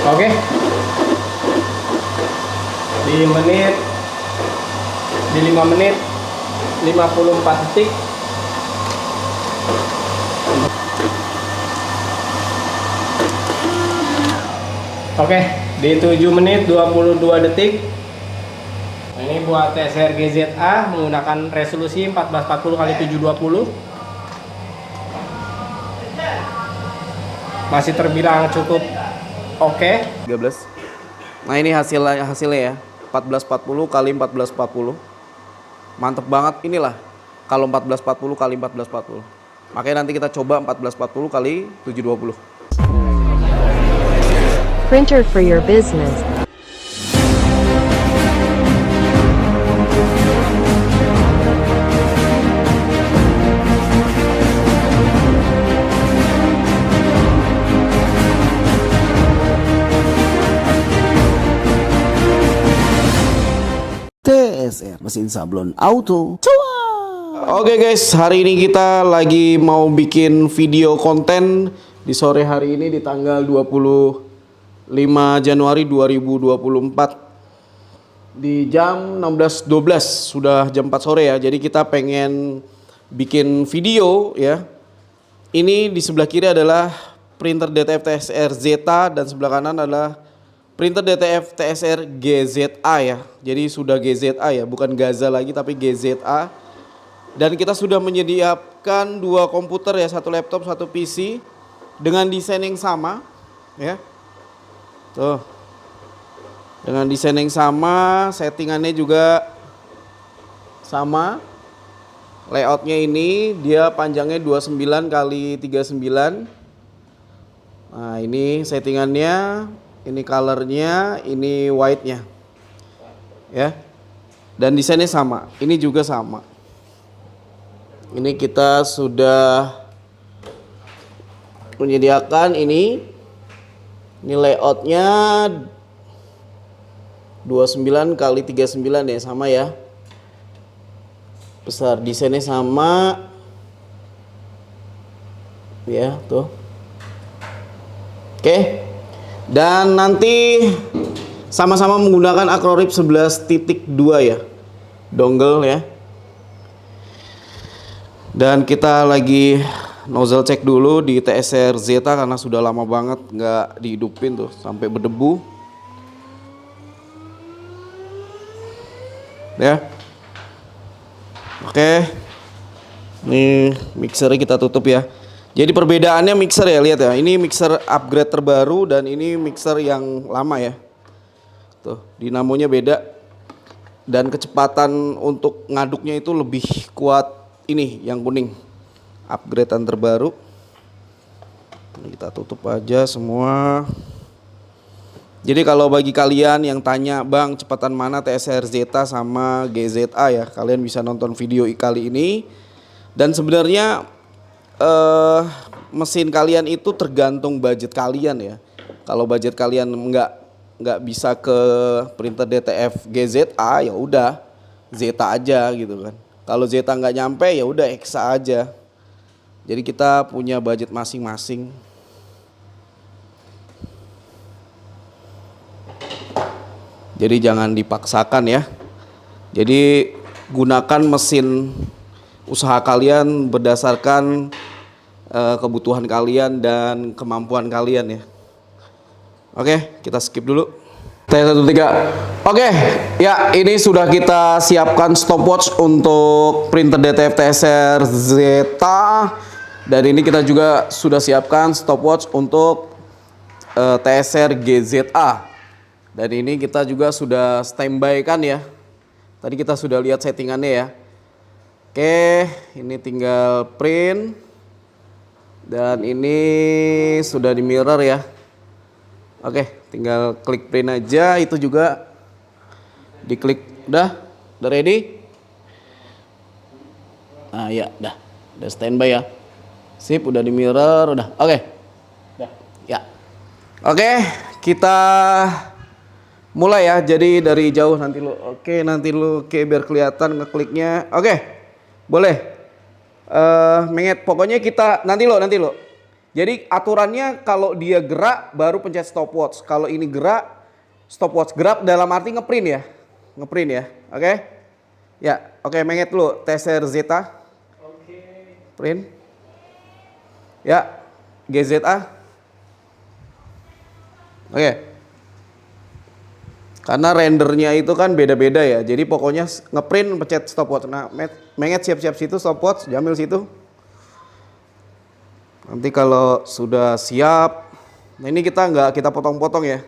Oke. Di 5 menit 54 detik. Oke, di 7 menit 22 detik. Nah, ini buat TSR GZA menggunakan resolusi 1440x720. Masih terbilang cukup oke. 13. Nah, ini hasilnya ya. 1440 kali 1440. Mantep banget inilah kalau 1440 kali 1440. Makanya nanti kita coba 1440 kali 720. Printer for your business. TSR mesin sablon auto. Oke guys, hari ini kita lagi mau bikin video konten di sore hari ini di tanggal 25 Januari 2024 di jam 16.12, sudah jam 4 sore ya. Jadi kita pengen bikin video ya. Ini di sebelah kiri adalah printer DTF TSR Zeta dan sebelah kanan adalah printer DTF TSR GZA ya. Jadi sudah GZA ya, bukan Gaza lagi tapi GZA. Dan kita sudah menyediakan 2 komputer ya, 1 laptop, 1 PC dengan desain yang sama ya. Tuh. Dengan desain yang sama, settingannya juga sama. Layoutnya ini dia panjangnya 29 kali 39. Nah, ini settingannya, ini colornya, ini white-nya. Ya. Dan desainnya sama. Ini juga sama. Ini kita sudah menyediakan ini layoutnya 29 kali 39 ya, sama ya. Besar, desainnya sama. Ya, tuh. Oke. Dan nanti sama-sama menggunakan Acrorip 11.2 ya. Dongle ya. Dan kita lagi nozzle cek dulu di TSR Zeta karena sudah lama banget nggak dihidupin tuh sampai berdebu. Ya. Oke. Nih mixernya kita tutup ya. Jadi perbedaannya mixer ya, lihat ya. Ini mixer upgrade terbaru dan ini mixer yang lama ya. Tuh, dinamonya beda. Dan kecepatan untuk ngaduknya itu lebih kuat ini yang kuning. Upgradean terbaru. Ini kita tutup aja semua. Jadi kalau bagi kalian yang tanya, Bang, kecepatan mana TSR Zeta sama GZA ya, kalian bisa nonton video kali ini. Dan sebenarnya mesin kalian itu tergantung budget kalian ya. Kalau budget kalian nggak bisa ke printer DTF GZA, ya udah Zeta aja gitu kan. Kalau Zeta nggak nyampe ya udah Exa aja. Jadi kita punya budget masing-masing. Jadi jangan dipaksakan ya. Jadi gunakan mesin usaha kalian berdasarkan kebutuhan kalian dan kemampuan kalian ya. Oke, kita skip dulu. T13. Oke, ya ini sudah kita siapkan stopwatch untuk printer DTF TSR Zeta. Dan ini kita juga sudah siapkan stopwatch untuk TSR GZA. Dan ini kita juga sudah standby kan ya. Tadi kita sudah lihat settingannya ya. Oke, ini tinggal print. Dan ini sudah di mirror ya. Oke, tinggal klik print aja. Itu juga diklik. Udah ready? Nah ya, udah standby ya. Sip, udah di mirror, udah. Oke. Udah. Ya. Oke, kita mulai ya. Jadi dari jauh nanti lu. Oke, biar kelihatan ngekliknya. Oke. Boleh. Menget, pokoknya kita nanti lo. Jadi aturannya kalau dia gerak baru pencet stopwatch. Kalau ini gerak, stopwatch. Gerak dalam arti ngeprint ya. Ngeprint ya. Oke? Ya, oke, menget dulu TSR Zeta. Print. Ya, GZA. Oke. Karena rendernya itu kan beda-beda ya. Jadi pokoknya ngeprint pencet stopwatch. Nah, menget siap-siap situ stopwatch, Jamil situ. Nanti kalau sudah siap, nah ini nggak kita potong-potong ya.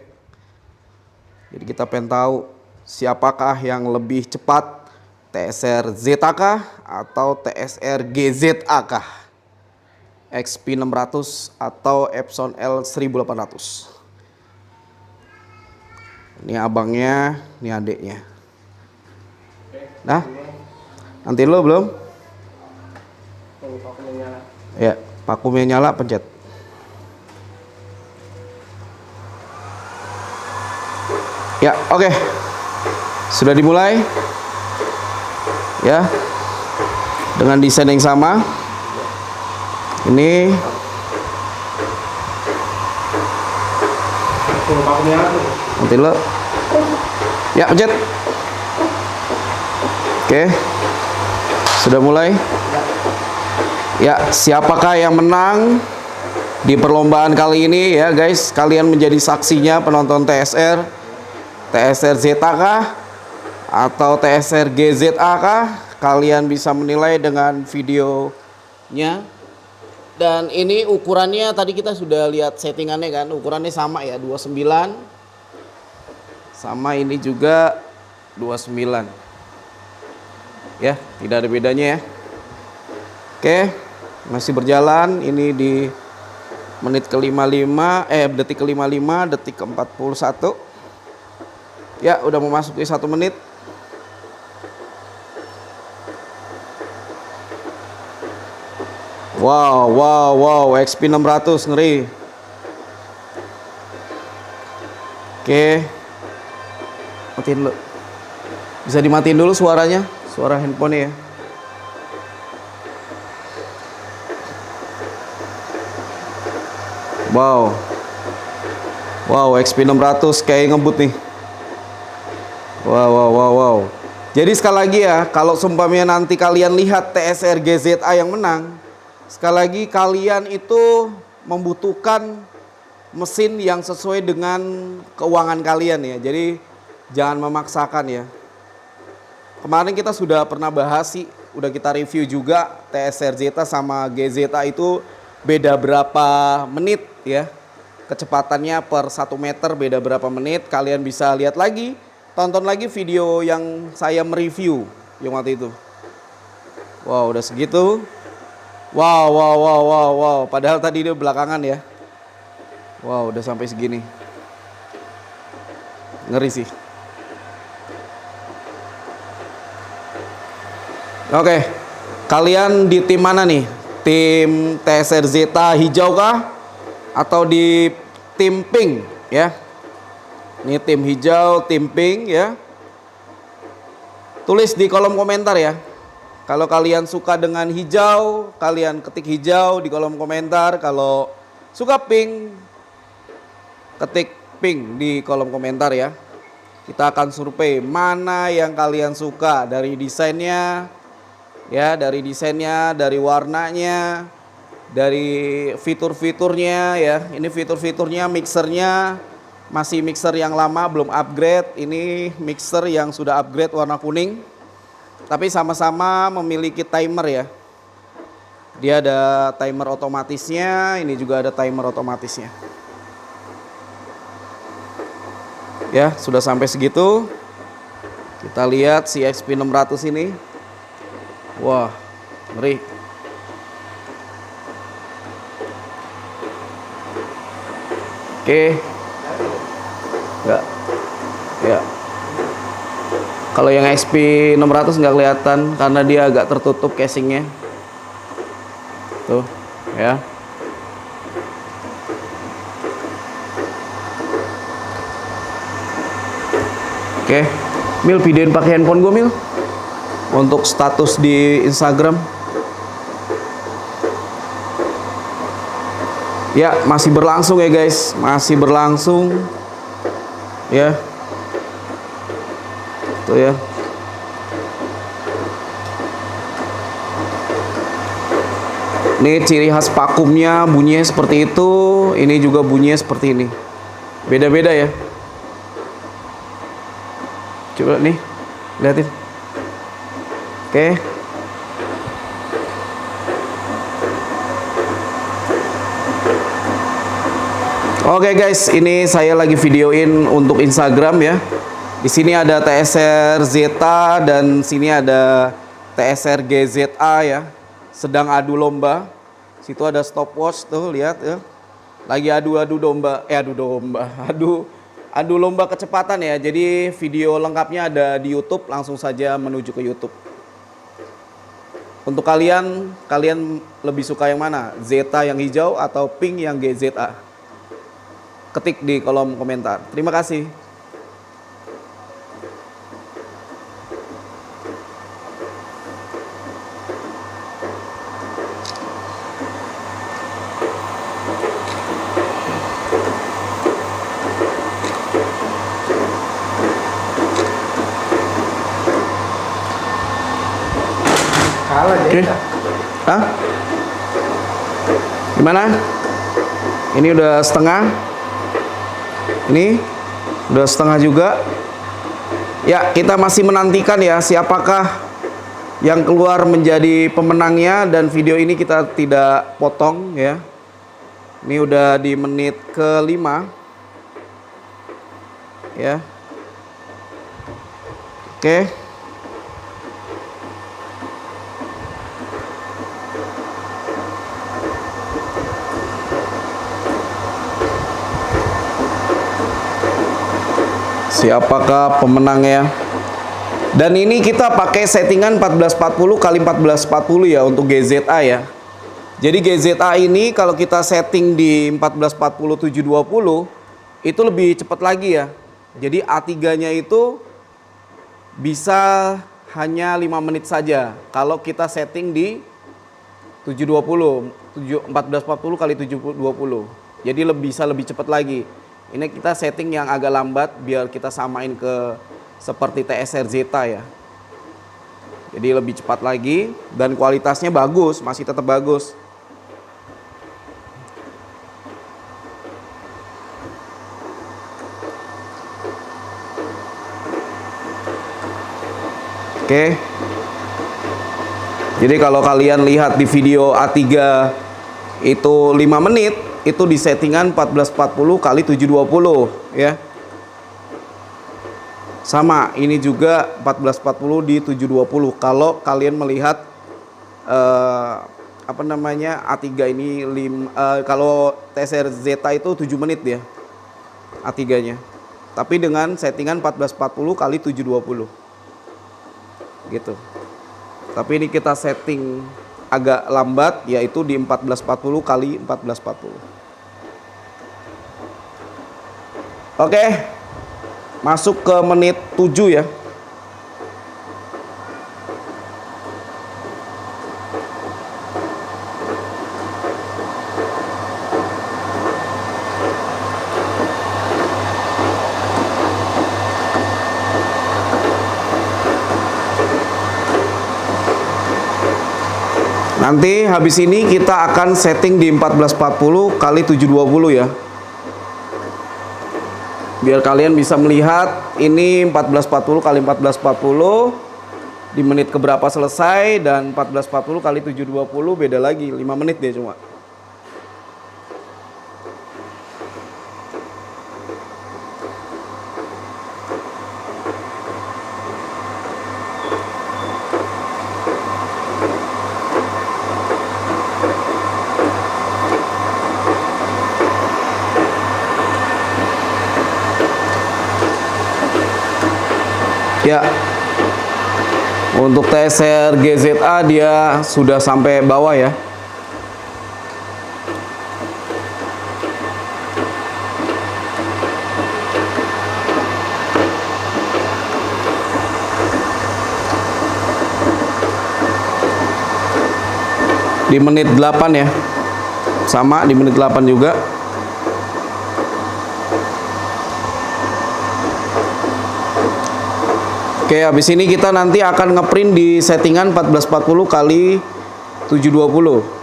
Jadi kita pengen tahu siapakah yang lebih cepat, TSR Zeta kah atau TSR GZA kah? XP 600 atau Epson L 1800. Ini abangnya, ini adiknya. Nah, nanti lo belum? Ya, vakumnya nyala, pencet. Ya, oke. Sudah dimulai. Ya. Dengan desain yang sama. Ini nanti lo. Ya, pencet. Oke. Sudah mulai. Ya, siapakah yang menang di perlombaan kali ini ya guys? Kalian menjadi saksinya, penonton TSR. TSR Zeta kah atau TSR GZA kah? Kalian bisa menilai dengan videonya. Dan ini ukurannya tadi kita sudah lihat settingannya kan, ukurannya sama ya, 29. Sama ini juga 29. Ya, tidak ada bedanya ya. Oke, masih berjalan. Ini di menit ke-55, detik ke-55, detik ke-41. Ya, udah memasuki 1 menit. Wow, XP 600 ngeri. Oke. Matiin dulu. Bisa dimatiin dulu suaranya, suara handphone ya. Wow, XP 600 kayak ngebut nih. Wow. Jadi sekali lagi ya, kalau seumpamanya nanti kalian lihat TSR GZA yang menang, sekali lagi kalian itu membutuhkan mesin yang sesuai dengan keuangan kalian ya. Jadi jangan memaksakan ya. Kemarin kita sudah pernah bahas sih, udah kita review juga TSR Zeta sama GZA itu beda berapa menit ya. Kecepatannya per 1 meter beda berapa menit. Kalian bisa lihat lagi, tonton lagi video yang saya mereview yang waktu itu. Wow, udah segitu. Wow. Padahal tadi dia belakangan ya. Wow, udah sampai segini. Ngeri sih. Oke, kalian di tim mana nih? Tim TSR Zeta hijau kah? Atau di tim pink ya? Ini tim hijau, tim pink ya. Tulis di kolom komentar ya. Kalau kalian suka dengan hijau, kalian ketik hijau di kolom komentar. Kalau suka pink, ketik pink di kolom komentar ya. Kita akan survei mana yang kalian suka dari desainnya, ya, dari desainnya, dari warnanya, dari fitur-fiturnya ya. Ini fitur-fiturnya, mixernya masih mixer yang lama belum upgrade. Ini mixer yang sudah upgrade warna kuning. Tapi sama-sama memiliki timer ya. Dia ada timer otomatisnya, ini juga ada timer otomatisnya. Ya, sudah sampai segitu. Kita lihat si XP 600 ini. Wah, ngeri. Oke. Enggak. Ya. Kalau yang XP 600 nggak kelihatan karena dia agak tertutup casingnya. Tuh, ya. Oke, Mil, videoin pakai handphone gue, Mil, untuk status di Instagram. Ya, masih berlangsung ya guys, masih berlangsung. Ya. Tuh ya. Ini ciri khas vakumnya, bunyinya seperti itu. Ini juga bunyinya seperti ini. Beda-beda ya. Coba nih, lihatin. Oke. Oke guys, ini saya lagi videoin untuk Instagram ya. Di sini ada TSR Zeta dan sini ada TSR GZA ya. Sedang adu lomba. Situ ada stopwatch tuh, lihat ya. Lagi adu lomba kecepatan ya. Jadi video lengkapnya ada di YouTube, langsung saja menuju ke YouTube. Untuk kalian lebih suka yang mana? Zeta yang hijau atau pink yang GZA? Ketik di kolom komentar. Terima kasih. Kalah Oke. Zeta. Hah? Gimana? Ini udah setengah. Ini udah setengah juga. Ya, kita masih menantikan ya siapakah yang keluar menjadi pemenangnya, dan video ini kita tidak potong ya. Ini udah di menit ke-5 ya. Oke. Siapakah pemenangnya? Dan ini kita pakai settingan 1440 kali 1440 ya untuk GZA ya. Jadi GZA ini kalau kita setting di 1440 720 itu lebih cepat lagi ya. Jadi A3-nya itu bisa hanya 5 menit saja kalau kita setting di 720 1440 kali 720. Jadi bisa lebih cepat lagi. Ini kita setting yang agak lambat biar kita samain ke seperti TSR Zeta ya. Jadi lebih cepat lagi dan kualitasnya bagus, masih tetap bagus. Oke. Jadi kalau kalian lihat di video A3 itu 5 menit, itu di settingan 1440 kali 720 ya. Sama, ini juga 1440 di 720. Kalau kalian melihat A3 ini kalau TSR Zeta itu 7 menit ya A3-nya. Tapi dengan settingan 1440 kali 720. Gitu. Tapi ini kita setting agak lambat, yaitu di 1440 kali 1440. Oke, masuk ke menit 7 ya. Nanti habis ini kita akan setting di 1440 kali 720 ya. Biar kalian bisa melihat ini 1440 kali 1440 di menit keberapa selesai, dan 1440 kali 720 beda lagi, 5 menit dia cuma. Ya, untuk TSR GZA dia sudah sampai bawah ya. Di menit 8 ya. sama di menit 8 juga. Oke, habis ini kita nanti akan ngeprint di settingan 1440 kali 720.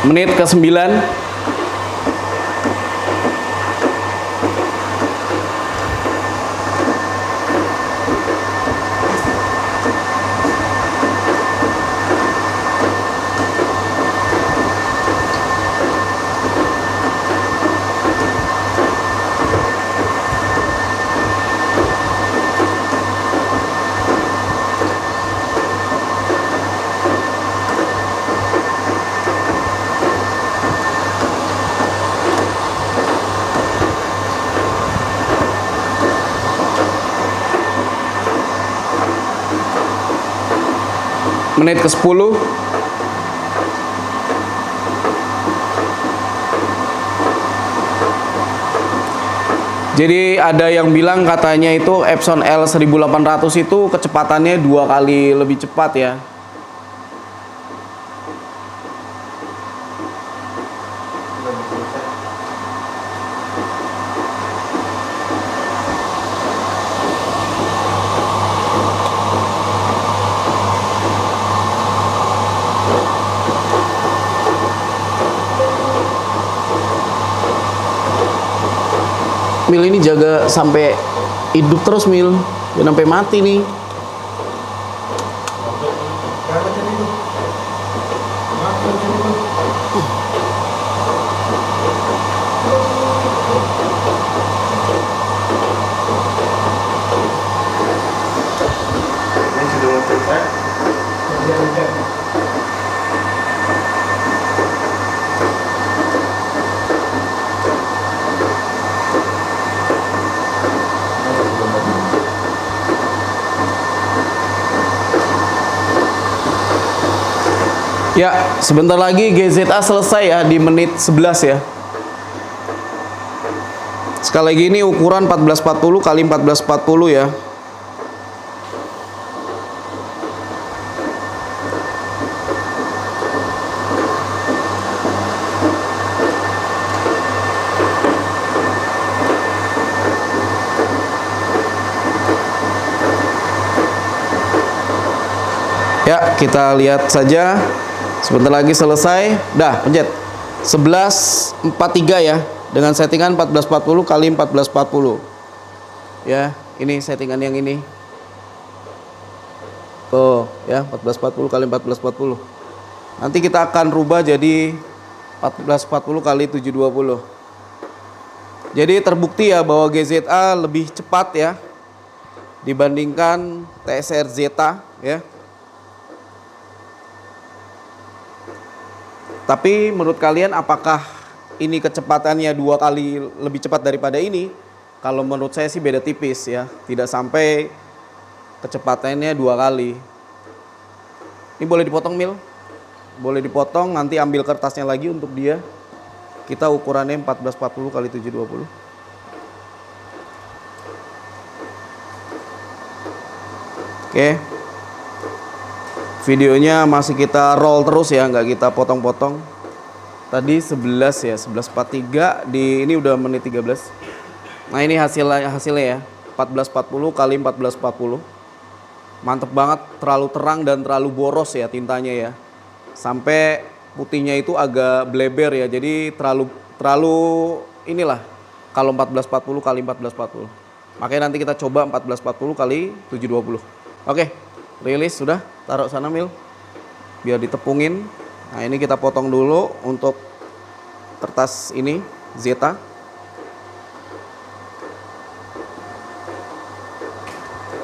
Menit ke-9. Menit ke-10. Jadi ada yang bilang katanya itu Epson L1800 itu kecepatannya 2 kali lebih cepat ya. Mil ini jaga sampai hidup terus, Mil. Jangan sampai mati nih. Ya, sebentar lagi GZA selesai ya di menit 11 ya. Sekali lagi ini ukuran 1440 kali 1440 ya. Ya, kita lihat saja. Sebentar lagi selesai. Dah, pencet 1143 ya. Dengan settingan 1440 kali 1440. Ya, ini settingan yang ini. Tuh, ya, 1440 kali 1440. Nanti kita akan rubah jadi 1440 kali 720. Jadi terbukti ya bahwa GZA lebih cepat ya dibandingkan TSR Zeta ya. Tapi menurut kalian apakah ini kecepatannya 2 kali lebih cepat daripada ini? Kalau menurut saya sih beda tipis ya. Tidak sampai kecepatannya 2 kali. Ini boleh dipotong, Mil? Boleh dipotong, nanti ambil kertasnya lagi untuk dia. Kita ukurannya 1440 kali 720. Oke. Videonya masih kita roll terus ya, nggak kita potong-potong. Tadi 11 ya, 11.43 di ini udah menit 13. Nah, ini hasilnya ya. 1440 kali 1440. Mantep banget, terlalu terang dan terlalu boros ya tintanya ya. Sampai putihnya itu agak bleber ya. Jadi terlalu inilah kalau 1440 kali 1440. Makanya nanti kita coba 1440 kali 720. Oke. Rilis sudah, taruh sana, Mil, biar ditepungin. Nah, ini kita potong dulu untuk kertas ini Zeta.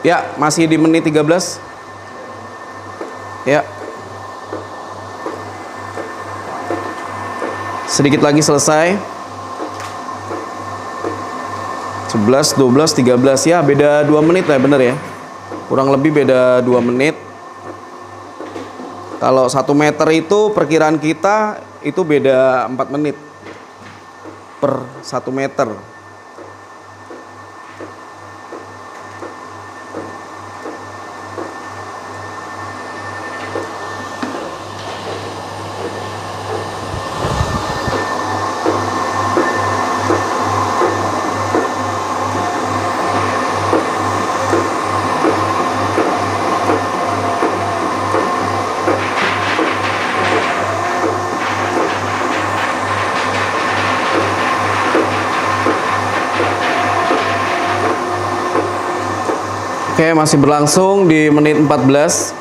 Ya, masih di menit 13. Ya, sedikit lagi selesai. 11, 12, 13 ya, beda 2 menit lah, bener ya. kurang lebih beda 2 menit. Kalau 1 meter itu perkiraan kita itu beda 4 menit per 1 meter. Oke, masih berlangsung di menit 14.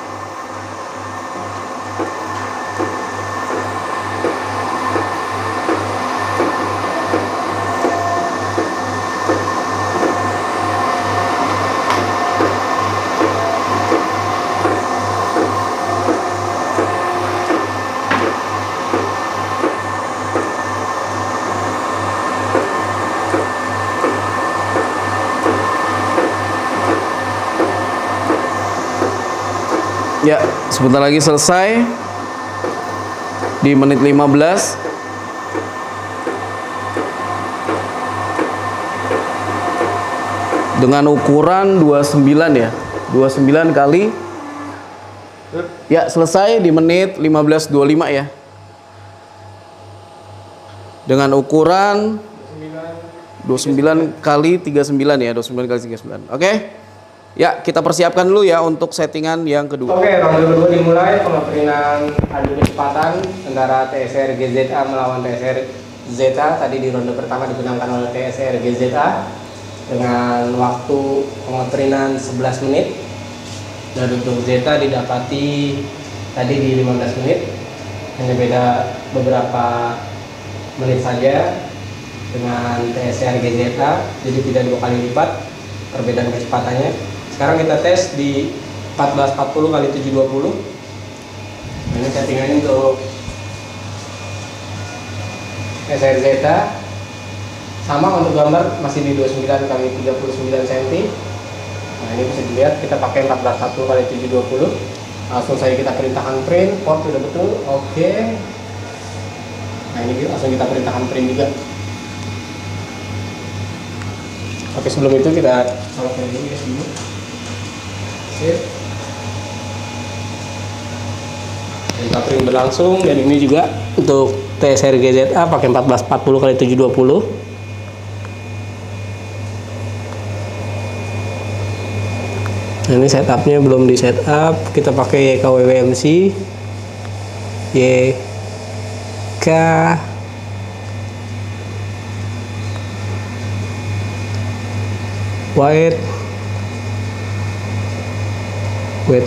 Ya, sebentar lagi selesai di menit 15. Dengan ukuran 29 ya. 29 kali. Ya, selesai di menit 15.25 ya. Dengan ukuran 29 kali 39 ya, 29 kali 39. Oke. Ya, kita persiapkan dulu ya untuk settingan yang kedua. Oke, ronde kedua dimulai. Pengeprinan adu kecepatan antara TSR GZA melawan TSR Zeta. Tadi di ronde pertama dimenangkan oleh TSR GZA dengan waktu pengeprinan 11 menit. Dan untuk Zeta didapati tadi di 15 menit. Hanya beda beberapa menit saja dengan TSR GZA. Jadi tidak 2 kali lipat perbedaan kecepatannya. Sekarang kita tes di 1440 kali 720. Ini settingannya untuk TSR Zeta. Sama untuk gambar masih di 29 kali 39 cm. Nah, ini bisa dilihat kita pakai 1440 kali 720. Langsung saja kita perintahkan print, port sudah betul. Oke. Nah, ini langsung kita perintahkan print juga. Oke, sebelum itu kita salurkan dulu ya dulu. Sip. Kita print berlangsung dan ini juga untuk TSR GZA pakai 1440 kali 720. Nah, ini setupnya belum di setup. Kita pakai YKWWMC YK white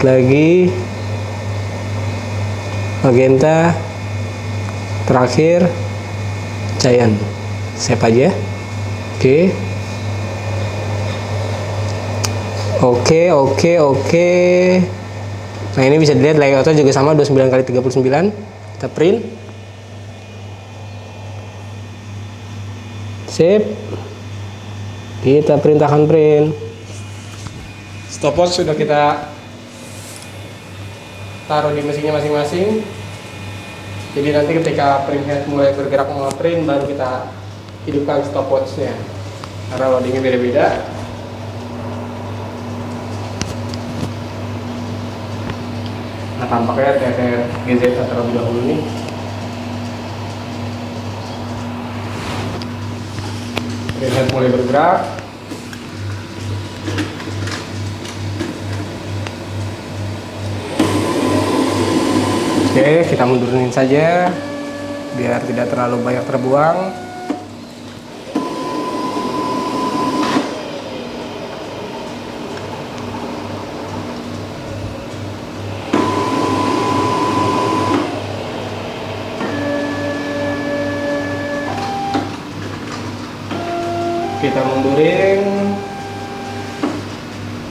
lagi magenta, terakhir Giant. Save aja. Oke. Nah, ini bisa dilihat layoutnya juga sama 29 kali 39. Kita print. Save. Kita perintahkan print. Stopwatch sudah kita taruh di mesinnya masing-masing. Jadi nanti ketika printhead mulai bergerak print, baru kita hidupkan stopwatchnya. Karena loadingnya beda-beda. Nah, tampaknya TSR GZA terlebih dahulu nih. Printhead mulai bergerak. Oke, kita mundurin saja biar tidak terlalu banyak terbuang. Kita mundurin,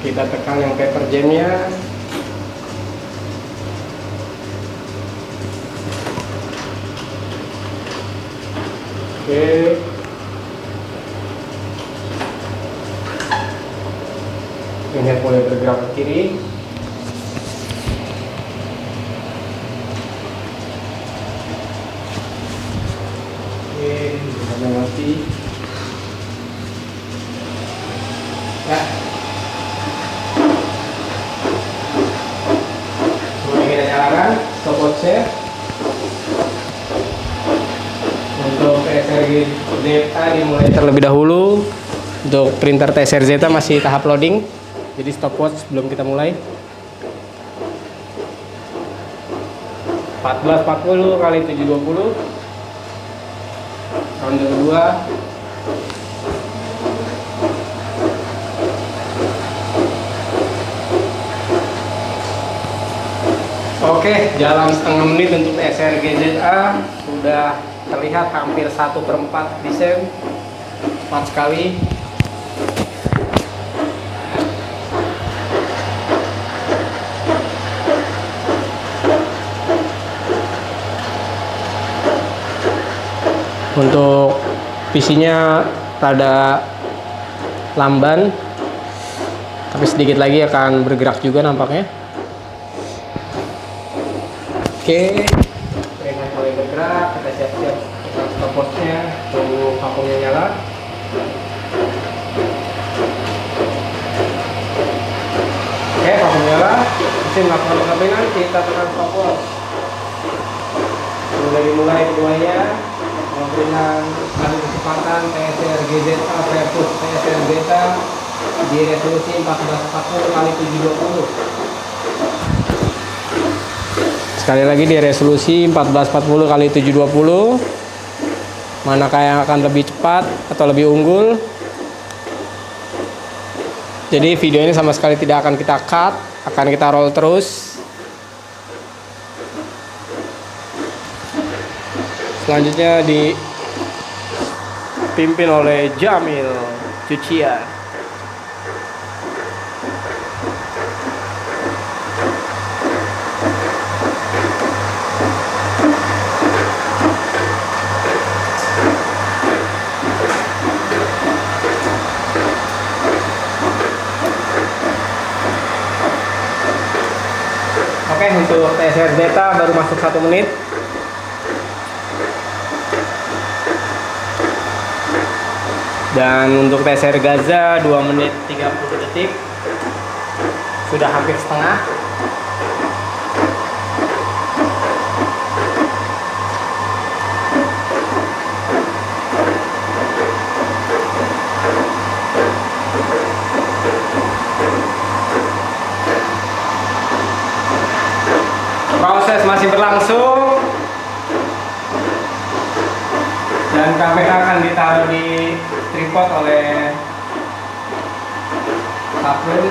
kita tekan yang paper jamnya. Oke. Printhead mulai bergerak ke kiri. Oke, sampai mati. Ya. Kemudian kita nyalakan stopwatch-nya. Untuk TSR Zeta dimulai terlebih dahulu. Untuk printer TSR Zeta masih tahap loading, jadi stopwatch sebelum kita mulai. 1440 kali 720. Ronde kedua. Oke, jalan setengah menit untuk TSR GZA. Sudah terlihat hampir 1/4 desain. Cepat sekali. Untuk PC-nya rada lamban, tapi sedikit lagi akan bergerak juga nampaknya. Oke, printhead mulai bergerak. Kita siap-siap dengan stopwatch-nya. Tunggu vakumnya nyala. Oke, vakum nyala. Mesin melakukan pengambilan. Kita tekan stopwatch. Sudah dimulai keduanya. Pemberian adu kecepatan TSR GZA versus TSR Zeta di resolusi 1440 kali 720. Sekali lagi di resolusi 1440 kali 720. Manakah yang akan lebih cepat atau lebih unggul? Jadi video ini sama sekali tidak akan kita cut, akan kita roll terus. Selanjutnya dipimpin oleh Jamil Cucian. Oke, untuk TSR Zeta baru masuk 1 menit. Dan untuk TSR Gaza 2 menit 30 detik. Sudah hampir setengah. Proses masih berlangsung. Dan kamera akan ditaruh di tripod oleh Kapten.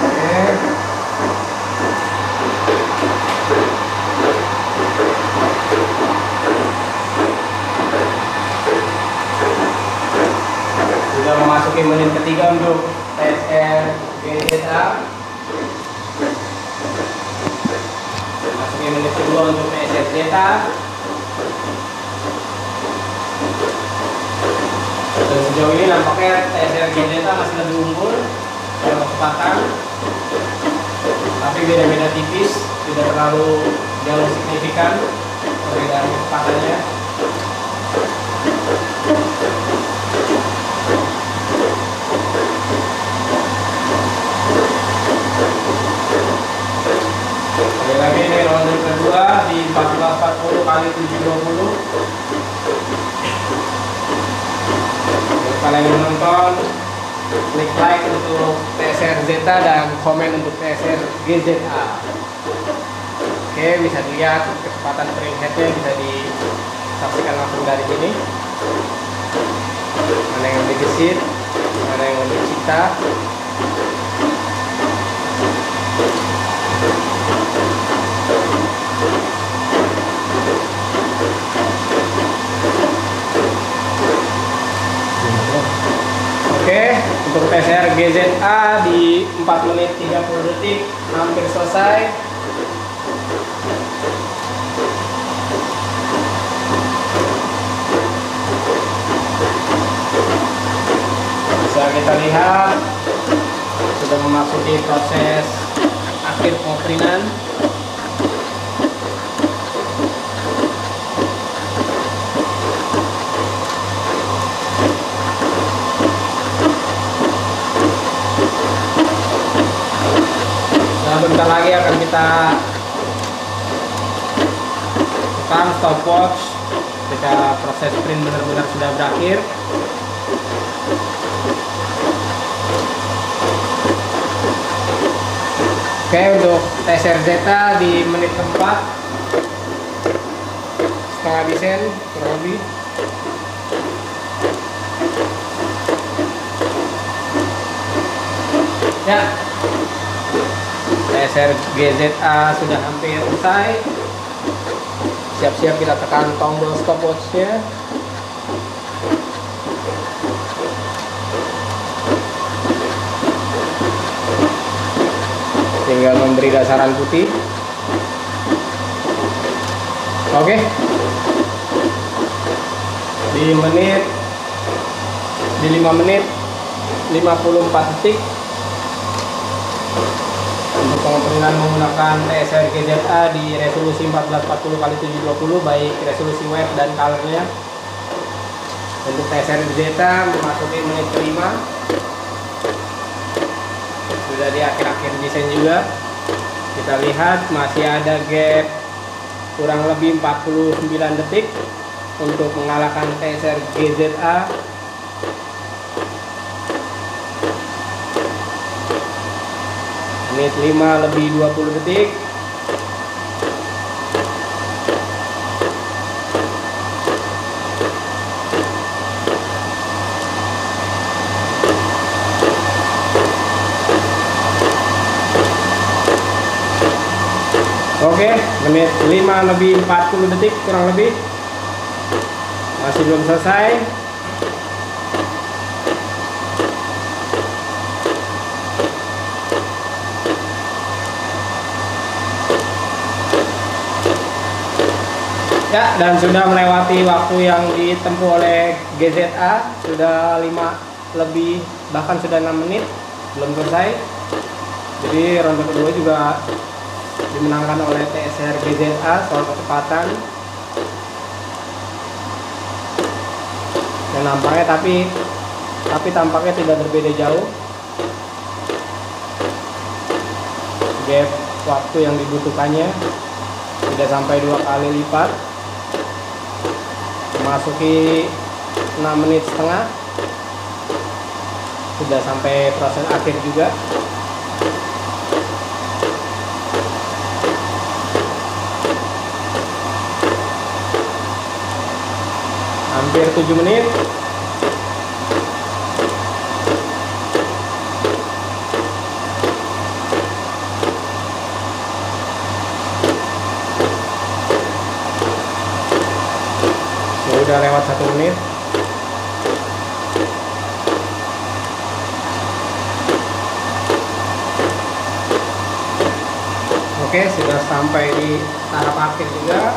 Oke. Sudah memasuki menit ketiga untuk TSR GZA. Menit kedua untuk TSR Zeta. Dan sejauh ini nampaknya TSR Zeta masih lebih unggul dalam kecepatan, tapi beda-beda tipis, tidak terlalu jauh signifikan perbedaan kecepatannya. Sekali lagi ini ronde kedua di 1440 kali 720. Untuk kalian yang menonton, klik like untuk TSR Zeta dan komen untuk TSR GZA. Oke, bisa dilihat kecepatan printheadnya, bisa disaksikan langsung dari sini. Mana yang lebih gesit, mana yang lebih cita. Oke, untuk TSR GZA di 4 menit 30 detik hampir selesai. kita lihat sudah memasuki proses akhir pengoprinan. Nah, bentar lagi akan kita tekan stopwatch ketika proses print benar-benar sudah berakhir. Oke, untuk TSR Zeta di menit keempat setengah desain kurang lebih. Ya, TSR GZA sudah hampir selesai. Siap-siap kita tekan tombol stopwatch-nya. Tinggal memberi dasaran putih. Oke. Di 5 menit 54 detik untuk pengoprinan menggunakan TSR GZA di resolusi 1440x720 baik resolusi web dan colornya. Untuk TSR Zeta memasuki menit kelima, sudah di akhir-akhir desain juga. Kita lihat masih ada gap kurang lebih 49 detik untuk mengalahkan TSR GZA. Menit 5 lebih 20 detik. Oke, menit 5 lebih 40 detik kurang lebih. Masih belum selesai. Ya, dan sudah melewati waktu yang ditempuh oleh GZA, sudah 5 lebih, bahkan sudah 6 menit belum selesai. Jadi ronde kedua juga dimenangkan oleh TSR GZA soal kecepatan. Dan nampaknya tapi tampaknya tidak berbeda jauh. Gap waktu yang dibutuhkannya tidak sampai 2 kali lipat. Memasuki 6 menit setengah, sudah sampai proses akhir juga. Hampir 7 menit. Sudah lewat 1 menit. Oke, sudah sampai di tahap akhir juga.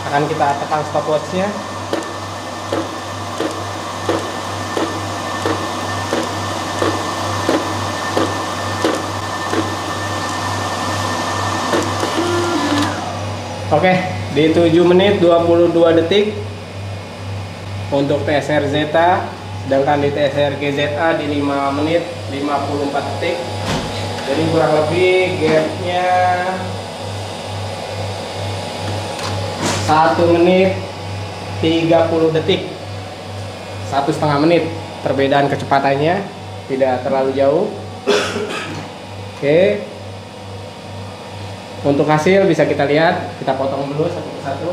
Akan kita tekan stopwatch-nya. Oke, di 7 menit 22 detik untuk TSR Zeta, sedangkan di TSR GZA di 5 menit 54 detik. Jadi kurang lebih gapnya 1 menit 30 detik, 1,5 menit perbedaan kecepatannya, tidak terlalu jauh. Oke. Untuk hasil bisa kita lihat, kita potong dulu satu persatu.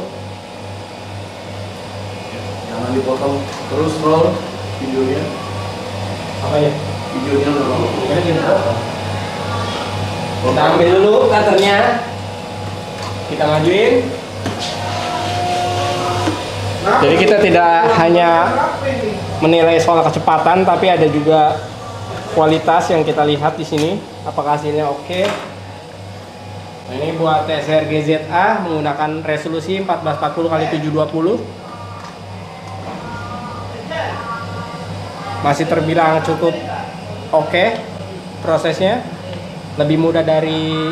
Jangan dipotong, terus roll videonya. Apa ya? Videonya roll. Kita ambil dulu cutternya, kita majuin. Jadi kita tidak hanya menilai soal kecepatan, tapi ada juga kualitas yang kita lihat di sini. Apakah hasilnya oke? Nah, ini buat TSR GZA menggunakan resolusi 1440x720. masih terbilang cukup oke prosesnya, lebih mudah dari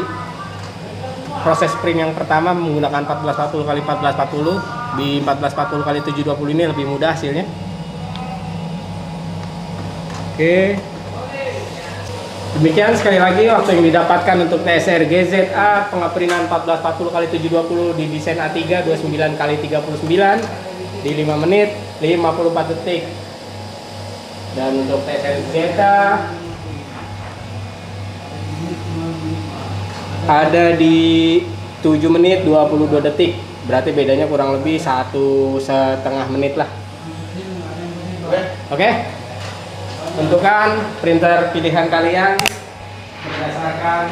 proses sprint yang pertama menggunakan 1440 kali 1440. Di 1440 kali 720 ini lebih mudah hasilnya. Oke. Demikian sekali lagi waktu yang didapatkan untuk TSR GZA pengaprintan 1440 kali 720 di desain A3 29 kali 39 di 5 menit 54 detik. Dan untuk TSR Zeta ada di 7 menit 22 detik. Berarti bedanya kurang lebih 1,5 menit lah. Oke. Tentukan printer pilihan kalian berdasarkan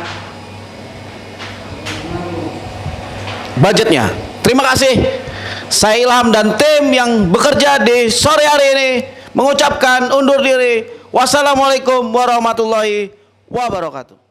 budgetnya. Terima kasih. Saya Ilham dan tim yang bekerja di sore hari ini mengucapkan undur diri. Wassalamualaikum warahmatullahi wabarakatuh.